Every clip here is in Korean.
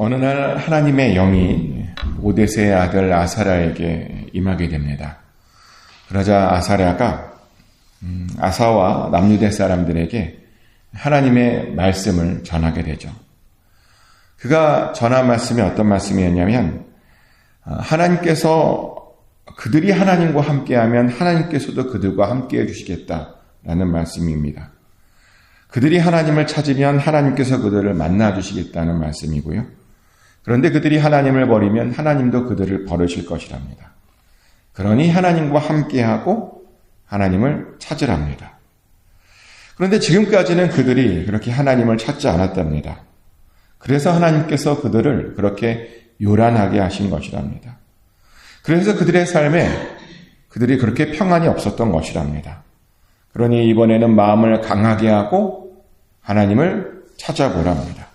어느 날 하나님의 영이 오데세의 아들 아사랴에게 임하게 됩니다. 그러자 아사랴가 아사와 남유대 사람들에게 하나님의 말씀을 전하게 되죠. 그가 전한 말씀이 어떤 말씀이었냐면 하나님께서 그들이 하나님과 함께하면 하나님께서도 그들과 함께해 주시겠다라는 말씀입니다. 그들이 하나님을 찾으면 하나님께서 그들을 만나 주시겠다는 말씀이고요. 그런데 그들이 하나님을 버리면 하나님도 그들을 버리실 것이랍니다. 그러니 하나님과 함께하고 하나님을 찾으랍니다. 그런데 지금까지는 그들이 그렇게 하나님을 찾지 않았답니다. 그래서 하나님께서 그들을 그렇게 요란하게 하신 것이랍니다. 그래서 그들의 삶에 그들이 그렇게 평안이 없었던 것이랍니다. 그러니 이번에는 마음을 강하게 하고 하나님을 찾아보랍니다.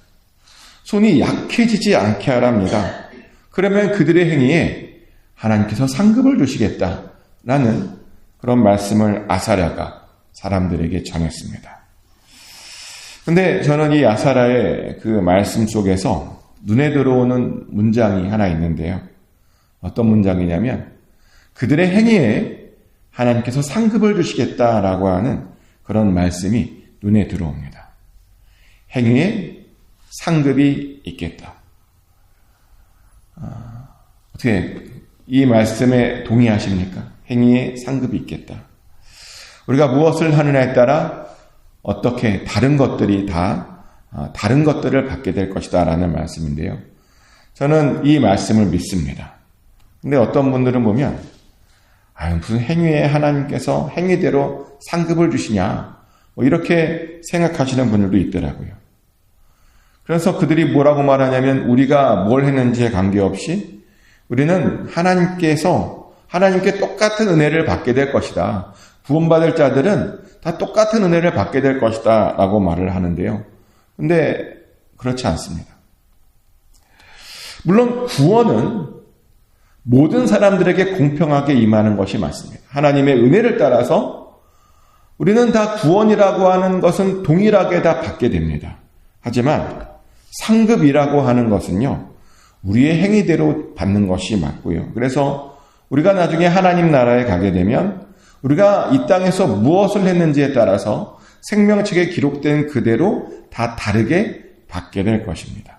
손이 약해지지 않게 하랍니다. 그러면 그들의 행위에 하나님께서 상급을 주시겠다라는 그런 말씀을 아사랴가 사람들에게 전했습니다. 근데 저는 이 아사랴의 그 말씀 속에서 눈에 들어오는 문장이 하나 있는데요. 어떤 문장이냐면 그들의 행위에 하나님께서 상급을 주시겠다라고 하는 그런 말씀이 눈에 들어옵니다. 행위에 상급이 있겠다. 어떻게 이 말씀에 동의하십니까? 행위에 상급이 있겠다. 우리가 무엇을 하느냐에 따라 어떻게 다른 것들이 다 다른 것들을 받게 될 것이다 라는 말씀인데요. 저는 이 말씀을 믿습니다. 근데 어떤 분들은 보면 무슨 행위에 하나님께서 행위대로 상급을 주시냐 이렇게 생각하시는 분들도 있더라고요. 그래서 그들이 뭐라고 말하냐면 우리가 뭘 했는지에 관계없이 우리는 하나님께 똑같은 은혜를 받게 될 것이다. 구원받을 자들은 다 똑같은 은혜를 받게 될 것이다 라고 말을 하는데요. 근데 그렇지 않습니다. 물론 구원은 모든 사람들에게 공평하게 임하는 것이 맞습니다. 하나님의 은혜를 따라서 우리는 다 구원이라고 하는 것은 동일하게 다 받게 됩니다. 하지만 상급이라고 하는 것은요, 우리의 행위대로 받는 것이 맞고요. 그래서 우리가 나중에 하나님 나라에 가게 되면 우리가 이 땅에서 무엇을 했는지에 따라서 생명책에 기록된 그대로 다 다르게 받게 될 것입니다.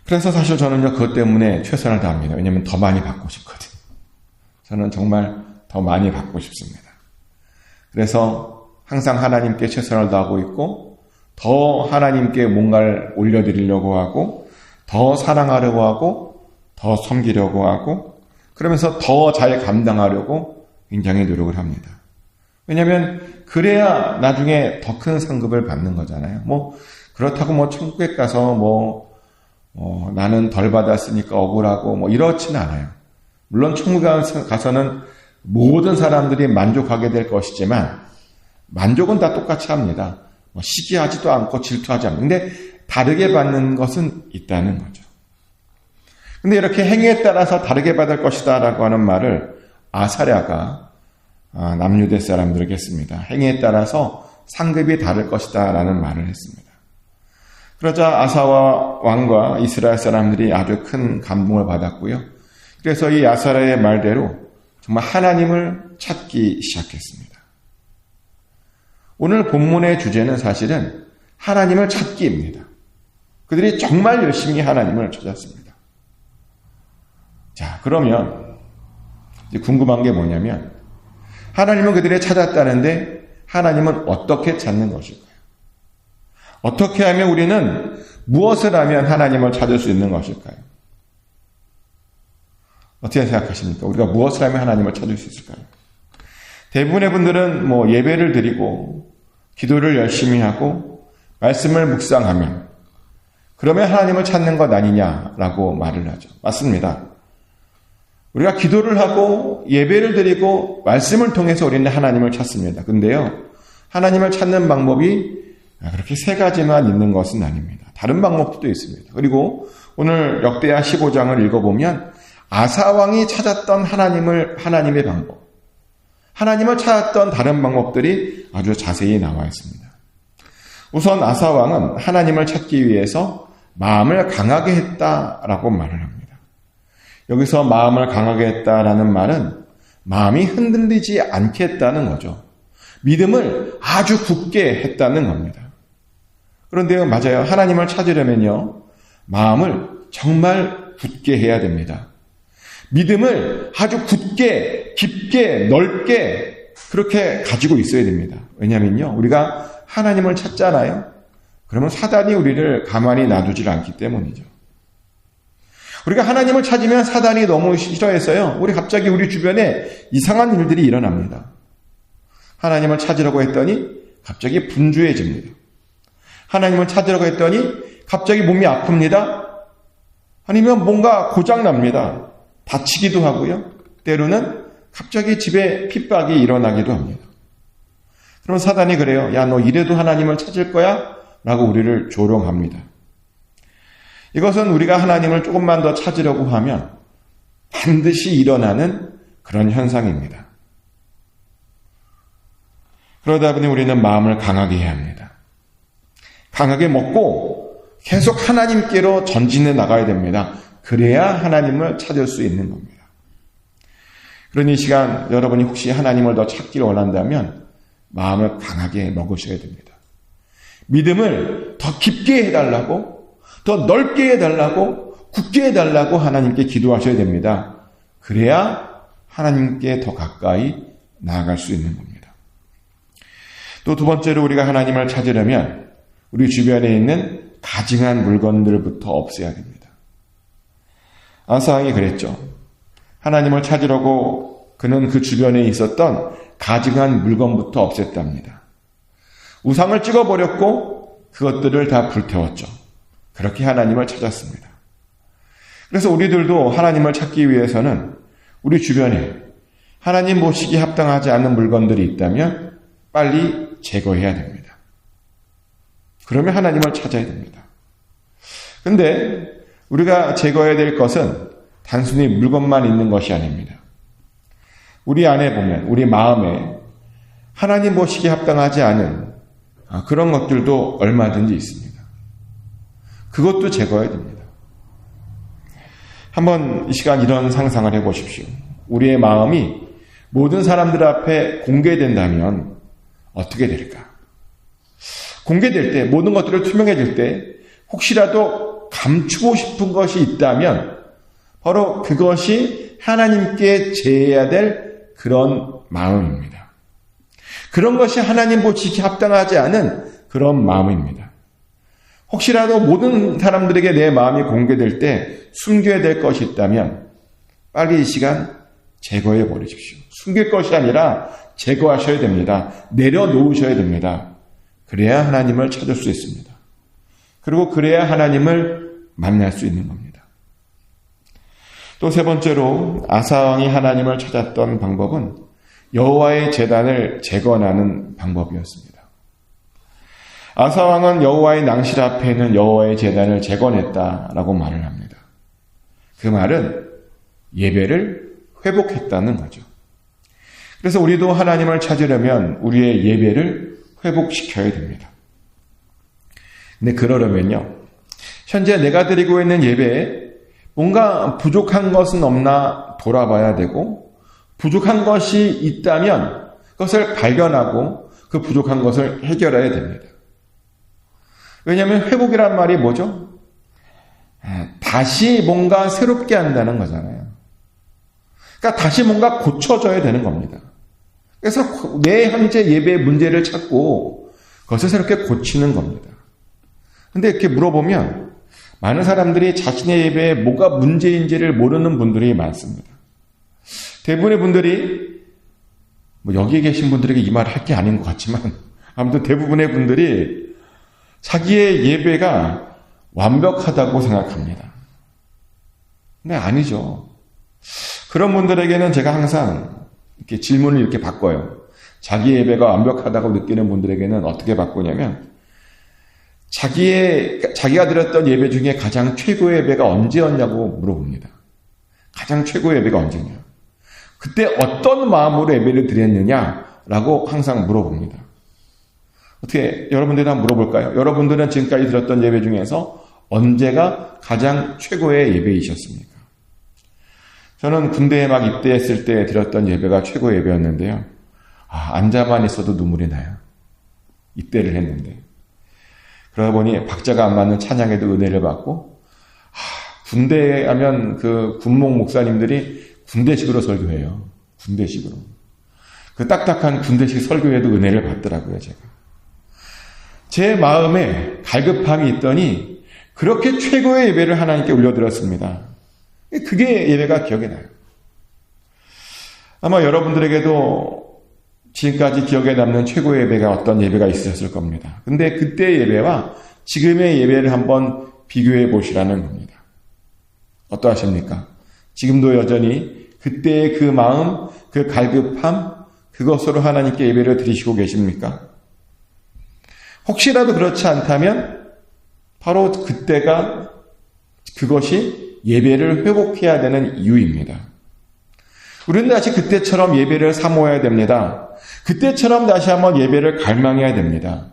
그래서 사실 저는요, 그것 때문에 최선을 다합니다. 왜냐하면 더 많이 받고 싶거든요. 저는 정말 더 많이 받고 싶습니다. 그래서 항상 하나님께 최선을 다하고 있고 더 하나님께 뭔가를 올려드리려고 하고 더 사랑하려고 하고 더 섬기려고 하고 그러면서 더 잘 감당하려고 굉장히 노력을 합니다. 왜냐하면 그래야 나중에 더 큰 상급을 받는 거잖아요. 그렇다고 천국에 가서 나는 덜 받았으니까 억울하고 이렇지는 않아요. 물론 천국에 가서는 모든 사람들이 만족하게 될 것이지만 만족은 다 똑같이 합니다. 시기하지도 않고 질투하지 않고. 근데 다르게 받는 것은 있다는 거죠. 근데 이렇게 행위에 따라서 다르게 받을 것이다 라고 하는 말을 아사랴가 남유대 사람들에게 했습니다. 행위에 따라서 상급이 다를 것이다 라는 말을 했습니다. 그러자 아사와 왕과 이스라엘 사람들이 아주 큰 감동을 받았고요. 그래서 이 아사랴의 말대로 정말 하나님을 찾기 시작했습니다. 오늘 본문의 주제는 사실은 하나님을 찾기입니다. 그들이 정말 열심히 하나님을 찾았습니다. 자, 그러면 이제 궁금한 게 뭐냐면 하나님은 그들이 찾았다는데 하나님은 어떻게 찾는 것일까요? 어떻게 하면 우리는 무엇을 하면 하나님을 찾을 수 있는 것일까요? 어떻게 생각하십니까? 우리가 무엇을 하면 하나님을 찾을 수 있을까요? 대부분의 분들은 예배를 드리고 기도를 열심히 하고 말씀을 묵상하면 그러면 하나님을 찾는 것 아니냐라고 말을 하죠. 맞습니다. 우리가 기도를 하고 예배를 드리고 말씀을 통해서 우리는 하나님을 찾습니다. 근데요, 하나님을 찾는 방법이 그렇게 세 가지만 있는 것은 아닙니다. 다른 방법도 있습니다. 그리고 오늘 역대하 15장을 읽어보면 아사왕이 찾았던 하나님의 방법, 하나님을 찾았던 다른 방법들이 아주 자세히 나와 있습니다. 우선 아사 왕은 하나님을 찾기 위해서 마음을 강하게 했다라고 말을 합니다. 여기서 마음을 강하게 했다라는 말은 마음이 흔들리지 않게 했다는 거죠. 믿음을 아주 굳게 했다는 겁니다. 그런데요, 맞아요. 하나님을 찾으려면요, 마음을 정말 굳게 해야 됩니다. 믿음을 아주 굳게, 깊게, 넓게 그렇게 가지고 있어야 됩니다. 왜냐면요, 우리가 하나님을 찾잖아요. 그러면 사단이 우리를 가만히 놔두질 않기 때문이죠. 우리가 하나님을 찾으면 사단이 너무 싫어해서요, 우리 갑자기 우리 주변에 이상한 일들이 일어납니다. 하나님을 찾으려고 했더니 갑자기 분주해집니다. 하나님을 찾으려고 했더니 갑자기 몸이 아픕니다. 아니면 뭔가 고장납니다. 다치기도 하고요. 때로는 갑자기 집에 핍박이 일어나기도 합니다. 그럼 사단이 그래요. 야, 너 이래도 하나님을 찾을 거야? 라고 우리를 조롱합니다. 이것은 우리가 하나님을 조금만 더 찾으려고 하면 반드시 일어나는 그런 현상입니다. 그러다 보니 우리는 마음을 강하게 해야 합니다. 강하게 먹고 계속 하나님께로 전진해 나가야 됩니다. 그래야 하나님을 찾을 수 있는 겁니다. 그러니 이 시간 여러분이 혹시 하나님을 더 찾기를 원한다면 마음을 강하게 먹으셔야 됩니다. 믿음을 더 깊게 해달라고, 더 넓게 해달라고, 굳게 해달라고 하나님께 기도하셔야 됩니다. 그래야 하나님께 더 가까이 나아갈 수 있는 겁니다. 또 두 번째로 우리가 하나님을 찾으려면 우리 주변에 있는 가증한 물건들부터 없애야 됩니다. 아사 왕이 그랬죠. 하나님을 찾으려고 그는 그 주변에 있었던 가증한 물건부터 없앴답니다. 우상을 찍어버렸고 그것들을 다 불태웠죠. 그렇게 하나님을 찾았습니다. 그래서 우리들도 하나님을 찾기 위해서는 우리 주변에 하나님 모시기 합당하지 않는 물건들이 있다면 빨리 제거해야 됩니다. 그러면 하나님을 찾아야 됩니다. 근데 우리가 제거해야 될 것은 단순히 물건만 있는 것이 아닙니다. 우리 안에 보면 우리 마음에 하나님 모시기 합당하지 않은 그런 것들도 얼마든지 있습니다. 그것도 제거해야 됩니다. 한번 이 시간 이런 상상을 해보십시오. 우리의 마음이 모든 사람들 앞에 공개된다면 어떻게 될까? 공개될 때, 모든 것들을 투명해질 때 혹시라도 감추고 싶은 것이 있다면 바로 그것이 하나님께 제해야 될 그런 마음입니다. 그런 것이 하나님 보시기에 합당하지 않은 그런 마음입니다. 혹시라도 모든 사람들에게 내 마음이 공개될 때 숨겨야 될 것이 있다면 빨리 이 시간 제거해 버리십시오. 숨길 것이 아니라 제거하셔야 됩니다. 내려놓으셔야 됩니다. 그래야 하나님을 찾을 수 있습니다. 그리고 그래야 하나님을 만날 수 있는 겁니다. 또 세 번째로 아사 왕이 하나님을 찾았던 방법은 여호와의 제단을 재건하는 방법이었습니다. 아사 왕은 여호와의 낭실 앞에 있는 여호와의 제단을 재건했다라고 말을 합니다. 그 말은 예배를 회복했다는 거죠. 그래서 우리도 하나님을 찾으려면 우리의 예배를 회복시켜야 됩니다. 근데 그러려면요, 현재 내가 드리고 있는 예배에 뭔가 부족한 것은 없나 돌아봐야 되고, 부족한 것이 있다면 그것을 발견하고 그 부족한 것을 해결해야 됩니다. 왜냐하면 회복이란 말이 뭐죠? 다시 뭔가 새롭게 한다는 거잖아요. 그러니까 다시 뭔가 고쳐져야 되는 겁니다. 그래서 내 현재 예배의 문제를 찾고 그것을 새롭게 고치는 겁니다. 근데 이렇게 물어보면 많은 사람들이 자신의 예배에 뭐가 문제인지를 모르는 분들이 많습니다. 대부분의 분들이 여기에 계신 분들에게 이 말을 할 게 아닌 것 같지만 아무튼 대부분의 분들이 자기의 예배가 완벽하다고 생각합니다. 근데 아니죠. 그런 분들에게는 제가 항상 이렇게 질문을 이렇게 바꿔요. 자기 예배가 완벽하다고 느끼는 분들에게는 어떻게 바꾸냐면 자기가 드렸던 예배 중에 가장 최고의 예배가 언제였냐고 물어봅니다. 가장 최고의 예배가 언제냐? 그때 어떤 마음으로 예배를 드렸느냐라고 항상 물어봅니다. 어떻게 여러분들이 한번 물어볼까요? 여러분들은 지금까지 드렸던 예배 중에서 언제가 가장 최고의 예배이셨습니까? 저는 군대에 막 입대했을 때 드렸던 예배가 최고의 예배였는데요. 앉아만 있어도 눈물이 나요. 입대를 했는데. 그러다 보니 박자가 안 맞는 찬양에도 은혜를 받고, 군대에 가면 그 군목 목사님들이 군대식으로 설교해요. 군대식으로. 그 딱딱한 군대식 설교에도 은혜를 받더라고요, 제가. 제 마음에 갈급함이 있더니 그렇게 최고의 예배를 하나님께 올려드렸습니다. 그게 예배가 기억에 나요. 아마 여러분들에게도 지금까지 기억에 남는 최고의 예배가 어떤 예배가 있으셨을 겁니다. 근데 그때의 예배와 지금의 예배를 한번 비교해 보시라는 겁니다. 어떠하십니까? 지금도 여전히 그때의 그 마음, 그 갈급함, 그것으로 하나님께 예배를 드리시고 계십니까? 혹시라도 그렇지 않다면 바로 그때가 그것이 예배를 회복해야 되는 이유입니다. 우리는 다시 그때처럼 예배를 사모해야 됩니다. 그때처럼 다시 한번 예배를 갈망해야 됩니다.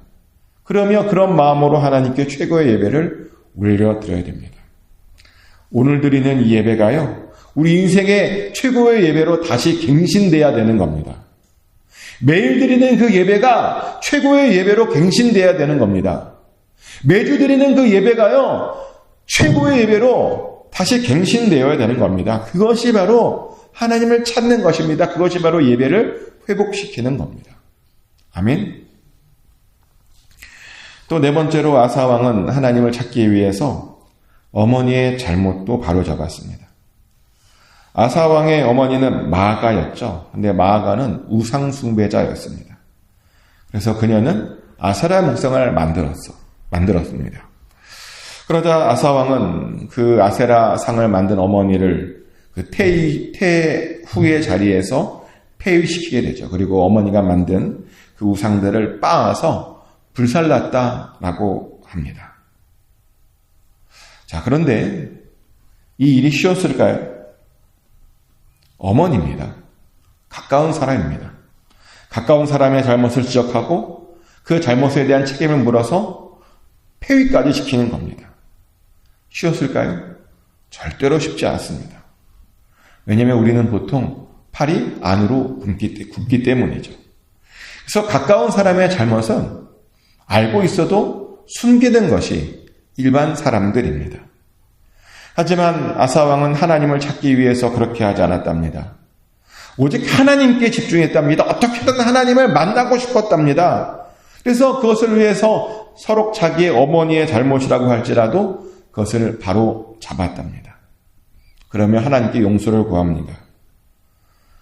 그러며 그런 마음으로 하나님께 최고의 예배를 올려드려야 됩니다. 오늘 드리는 이 예배가요, 우리 인생의 최고의 예배로 다시 갱신돼야 되는 겁니다. 매일 드리는 그 예배가 최고의 예배로 갱신돼야 되는 겁니다. 매주 드리는 그 예배가요, 최고의 예배로 다시 갱신되어야 되는 겁니다. 그것이 바로 하나님을 찾는 것입니다. 그것이 바로 예배를 회복시키는 겁니다. 아멘. 또 네 번째로 아사왕은 하나님을 찾기 위해서 어머니의 잘못도 바로잡았습니다. 아사왕의 어머니는 마아가였죠. 근데 마아가는 우상 숭배자였습니다. 그래서 그녀는 아세라 목상을 만들었습니다. 그러자 아사왕은 그 아세라 상을 만든 어머니를 그 태후의 자리에서 폐위시키게 되죠. 그리고 어머니가 만든 그 우상들을 빻아서 불살랐다라고 합니다. 자, 그런데 이 일이 쉬웠을까요? 어머니입니다. 가까운 사람입니다. 가까운 사람의 잘못을 지적하고 그 잘못에 대한 책임을 물어서 폐위까지 시키는 겁니다. 쉬웠을까요? 절대로 쉽지 않았습니다. 왜냐하면 우리는 보통 팔이 안으로 굽기 때문이죠. 그래서 가까운 사람의 잘못은 알고 있어도 숨기는 것이 일반 사람들입니다. 하지만 아사왕은 하나님을 찾기 위해서 그렇게 하지 않았답니다. 오직 하나님께 집중했답니다. 어떻게든 하나님을 만나고 싶었답니다. 그래서 그것을 위해서 서로 자기의 어머니의 잘못이라고 할지라도 그것을 바로 잡았답니다. 그러면 하나님께 용서를 구합니다.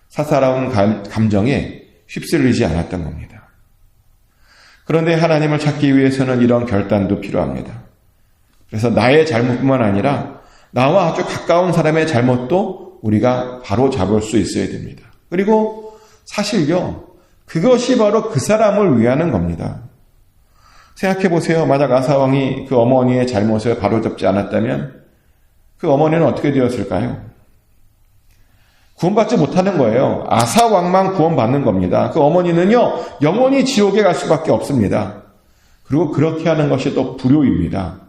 사사로운 감정에 휩쓸리지 않았던 겁니다. 그런데 하나님을 찾기 위해서는 이런 결단도 필요합니다. 그래서 나의 잘못뿐만 아니라 나와 아주 가까운 사람의 잘못도 우리가 바로 잡을 수 있어야 됩니다. 그리고 사실요, 그것이 바로 그 사람을 위하는 겁니다. 생각해 보세요. 만약 아사왕이 그 어머니의 잘못을 바로잡지 않았다면 그 어머니는 어떻게 되었을까요? 구원받지 못하는 거예요. 아사왕만 구원받는 겁니다. 그 어머니는요, 영원히 지옥에 갈 수밖에 없습니다. 그리고 그렇게 하는 것이 또 불효입니다.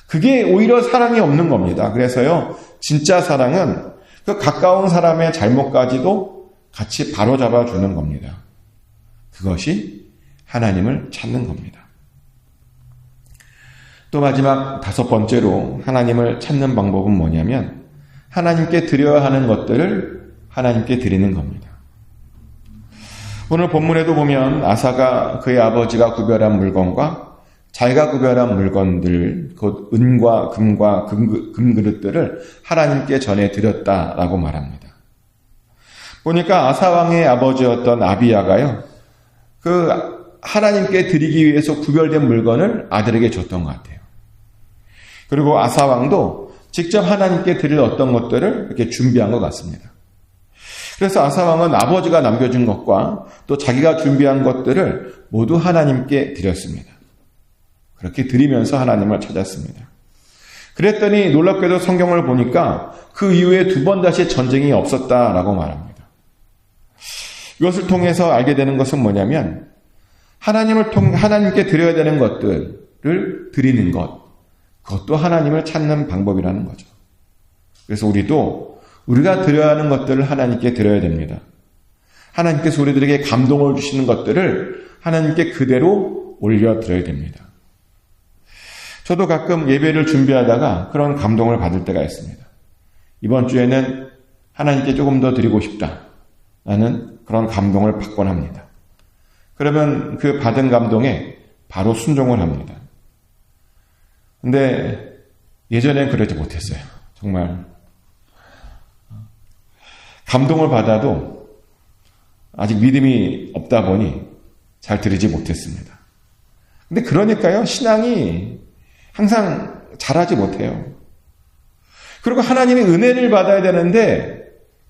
그게 오히려 사랑이 없는 겁니다. 그래서요, 진짜 사랑은 그 가까운 사람의 잘못까지도 같이 바로잡아 주는 겁니다. 그것이 하나님을 찾는 겁니다. 또 마지막 다섯 번째로 하나님을 찾는 방법은 뭐냐면 하나님께 드려야 하는 것들을 하나님께 드리는 겁니다. 오늘 본문에도 보면 아사가 그의 아버지가 구별한 물건과 자기가 구별한 물건들, 곧 은과 금과 금그릇들을 하나님께 전해드렸다라고 말합니다. 보니까 아사왕의 아버지였던 아비야가요, 그 하나님께 드리기 위해서 구별된 물건을 아들에게 줬던 것 같아요. 그리고 아사왕도 직접 하나님께 드릴 어떤 것들을 이렇게 준비한 것 같습니다. 그래서 아사왕은 아버지가 남겨준 것과 또 자기가 준비한 것들을 모두 하나님께 드렸습니다. 그렇게 드리면서 하나님을 찾았습니다. 그랬더니 놀랍게도 성경을 보니까 그 이후에 두 번 다시 전쟁이 없었다라고 말합니다. 이것을 통해서 알게 되는 것은 뭐냐면 하나님께 드려야 되는 것들을 드리는 것, 그것도 하나님을 찾는 방법이라는 거죠. 그래서 우리가 드려야 하는 것들을 하나님께 드려야 됩니다. 하나님께서 우리들에게 감동을 주시는 것들을 하나님께 그대로 올려드려야 됩니다. 저도 가끔 예배를 준비하다가 그런 감동을 받을 때가 있습니다. 이번 주에는 하나님께 조금 더 드리고 싶다라는 그런 감동을 받곤 합니다. 그러면 그 받은 감동에 바로 순종을 합니다. 근데 예전엔 그러지 못했어요. 정말 감동을 받아도 아직 믿음이 없다 보니 잘 드리지 못했습니다. 근데 그러니까요, 신앙이 항상 잘하지 못해요. 그리고 하나님의 은혜를 받아야 되는데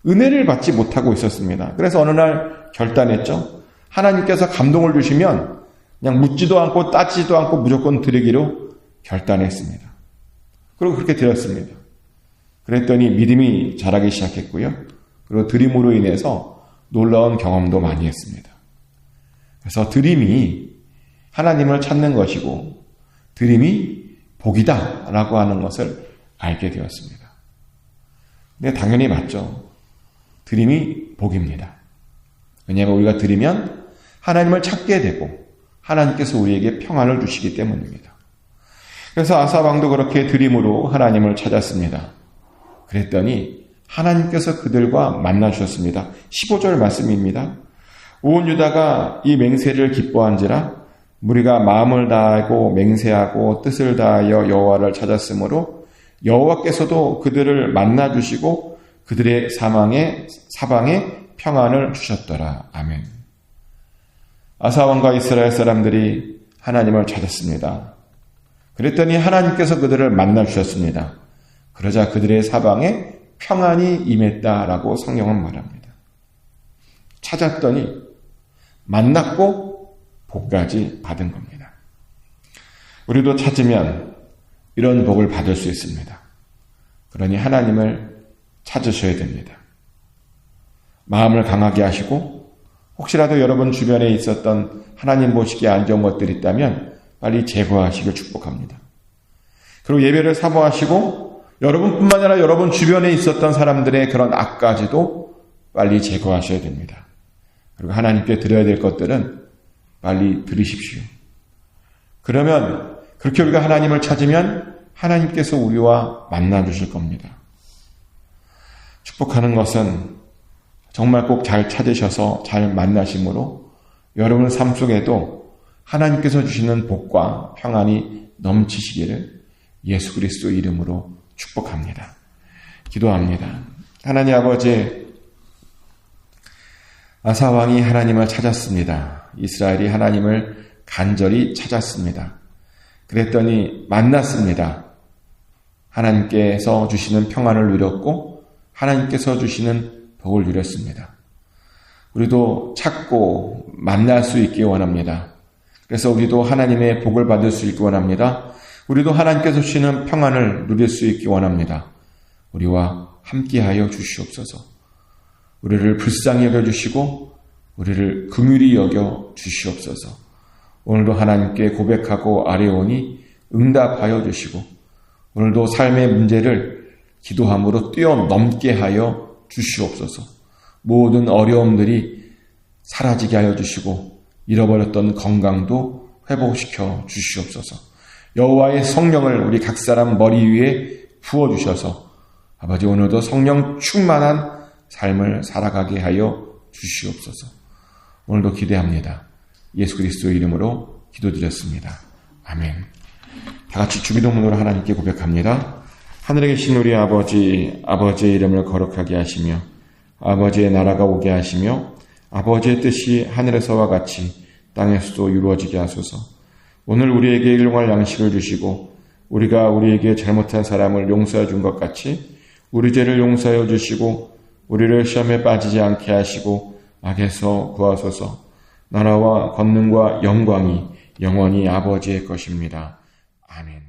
은혜를 받지 못하고 있었습니다. 그래서 어느 날 결단했죠. 하나님께서 감동을 주시면 그냥 묻지도 않고 따지지도 않고 무조건 드리기로 결단했습니다. 그리고 그렇게 드렸습니다. 그랬더니 믿음이 자라기 시작했고요. 그리고 드림으로 인해서 놀라운 경험도 많이 했습니다. 그래서 드림이 하나님을 찾는 것이고 드림이 복이다라고 하는 것을 알게 되었습니다. 근데 당연히 맞죠. 드림이 복입니다. 왜냐하면 우리가 드리면 하나님을 찾게 되고 하나님께서 우리에게 평안을 주시기 때문입니다. 그래서 아사왕도 그렇게 드림으로 하나님을 찾았습니다. 그랬더니 하나님께서 그들과 만나 주셨습니다. 15절 말씀입니다. 온 유다가 이 맹세를 기뻐한지라 무리가 마음을 다하고 맹세하고 뜻을 다하여 여호와를 찾았으므로 여호와께서도 그들을 만나 주시고 그들의 사방에 평안을 주셨더라. 아멘. 아사왕과 이스라엘 사람들이 하나님을 찾았습니다. 그랬더니 하나님께서 그들을 만나 주셨습니다. 그러자 그들의 사방에 평안이 임했다라고 성경은 말합니다. 찾았더니 만났고 복까지 받은 겁니다. 우리도 찾으면 이런 복을 받을 수 있습니다. 그러니 하나님을 찾으셔야 됩니다. 마음을 강하게 하시고 혹시라도 여러분 주변에 있었던 하나님 보시기에 안 좋은 것들이 있다면 빨리 제거하시길 축복합니다. 그리고 예배를 사모하시고 여러분뿐만 아니라 여러분 주변에 있었던 사람들의 그런 악까지도 빨리 제거하셔야 됩니다. 그리고 하나님께 드려야 될 것들은 빨리 드리십시오. 그러면 그렇게 우리가 하나님을 찾으면 하나님께서 우리와 만나 주실 겁니다. 축복하는 것은 정말 꼭 잘 찾으셔서 잘 만나심으로 여러분 삶 속에도 하나님께서 주시는 복과 평안이 넘치시기를 예수 그리스도 이름으로 축복합니다. 기도합니다. 하나님 아버지, 아사왕이 하나님을 찾았습니다. 이스라엘이 하나님을 간절히 찾았습니다. 그랬더니 만났습니다. 하나님께서 주시는 평안을 누렸고 하나님께서 주시는 복을 누렸습니다. 우리도 찾고 만날 수 있기 원합니다. 그래서 우리도 하나님의 복을 받을 수 있기 원합니다. 우리도 하나님께서 주시는 평안을 누릴 수 있기 원합니다. 우리와 함께하여 주시옵소서. 우리를 불쌍히 여겨주시고 우리를 긍휼히 여겨 주시옵소서. 오늘도 하나님께 고백하고 아뢰오니 응답하여 주시고 오늘도 삶의 문제를 기도함으로 뛰어넘게 하여 주시옵소서. 모든 어려움들이 사라지게 하여 주시고 잃어버렸던 건강도 회복시켜 주시옵소서. 여호와의 성령을 우리 각 사람 머리 위에 부어주셔서 아버지 오늘도 성령 충만한 삶을 살아가게 하여 주시옵소서. 오늘도 기대합니다. 예수 그리스도의 이름으로 기도드렸습니다. 아멘. 다 같이 주기도문으로 하나님께 고백합니다. 하늘에 계신 우리 아버지, 아버지의 이름을 거룩하게 하시며 아버지의 나라가 오게 하시며 아버지의 뜻이 하늘에서와 같이 땅에서도 이루어지게 하소서. 오늘 우리에게 일용할 양식을 주시고 우리가 우리에게 잘못한 사람을 용서해 준 것 같이 우리 죄를 용서해 주시고 우리를 시험에 빠지지 않게 하시고 악에서 구하소서. 나라와 권능과 영광이 영원히 아버지의 것입니다. 아멘.